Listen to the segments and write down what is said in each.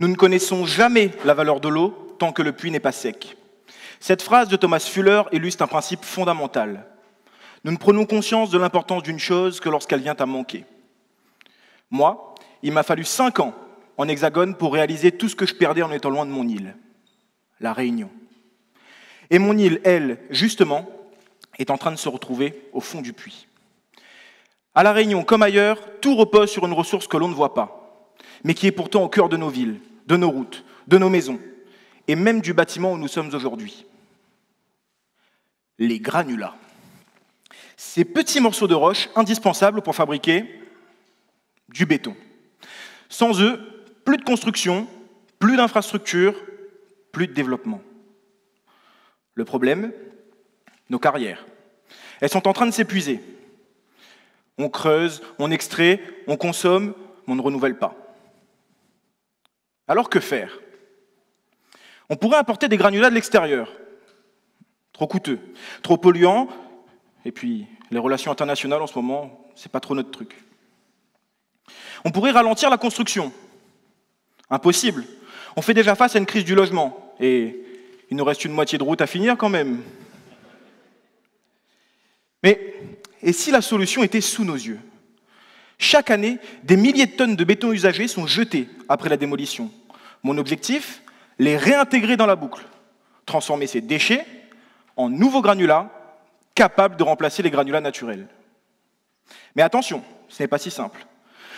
Nous ne connaissons jamais la valeur de l'eau tant que le puits n'est pas sec. Cette phrase de Thomas Fuller illustre un principe fondamental. Nous ne prenons conscience de l'importance d'une chose que lorsqu'elle vient à manquer. Moi, il m'a fallu 5 ans en Hexagone pour réaliser tout ce que je perdais en étant loin de mon île, la Réunion. Et mon île, elle, justement, est en train de se retrouver au fond du puits. À La Réunion, comme ailleurs, tout repose sur une ressource que l'on ne voit pas, mais qui est pourtant au cœur de nos villes, de nos routes, de nos maisons, et même du bâtiment où nous sommes aujourd'hui. Les granulats. Ces petits morceaux de roche indispensables pour fabriquer du béton. Sans eux, plus de construction, plus d'infrastructures, plus de développement. Le problème, nos carrières. Elles sont en train de s'épuiser. On creuse, on extrait, on consomme, mais on ne renouvelle pas. Alors que faire? On pourrait importer des granulats de l'extérieur. Trop coûteux, trop polluant, et puis les relations internationales en ce moment, c'est pas trop notre truc. On pourrait ralentir la construction. Impossible. On fait déjà face à une crise du logement, et il nous reste une moitié de route à finir quand même. Mais, et si la solution était sous nos yeux? Chaque année, des milliers de tonnes de béton usagé sont jetées après la démolition. Mon objectif, les réintégrer dans la boucle, transformer ces déchets en nouveaux granulats capables de remplacer les granulats naturels. Mais attention, ce n'est pas si simple.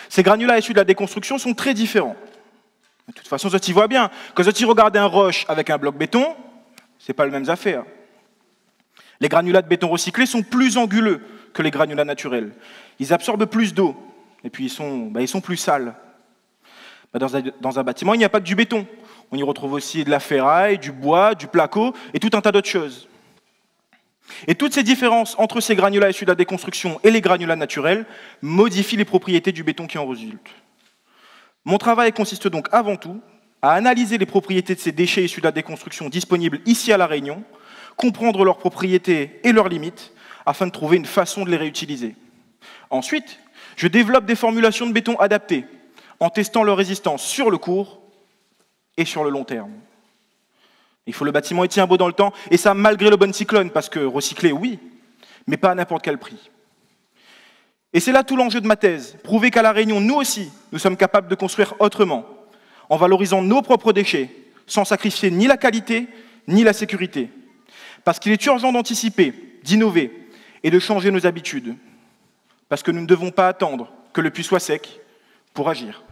Ces granulats issus de la déconstruction sont très différents. De toute façon, ça t'y voit bien. Quand tu regardes un roche avec un bloc béton, c'est pas les mêmes affaires. Les granulats de béton recyclés sont plus anguleux que les granulats naturels. Ils absorbent plus d'eau, et puis ils sont plus sales. Dans un bâtiment, il n'y a pas que du béton. On y retrouve aussi de la ferraille, du bois, du placo, et tout un tas d'autres choses. Et toutes ces différences entre ces granulats issus de la déconstruction et les granulats naturels modifient les propriétés du béton qui en résultent. Mon travail consiste donc avant tout à analyser les propriétés de ces déchets issus de la déconstruction disponibles ici à La Réunion, comprendre leurs propriétés et leurs limites, afin de trouver une façon de les réutiliser. Ensuite, je développe des formulations de béton adaptées, en testant leur résistance sur le court et sur le long terme. Il faut le bâtiment tient beau dans le temps, et ça malgré le bon cyclone, parce que recycler, oui, mais pas à n'importe quel prix. Et c'est là tout l'enjeu de ma thèse, prouver qu'à La Réunion, nous aussi, nous sommes capables de construire autrement, en valorisant nos propres déchets, sans sacrifier ni la qualité, ni la sécurité. Parce qu'il est urgent d'anticiper, d'innover et de changer nos habitudes. Parce que nous ne devons pas attendre que le puits soit sec pour agir.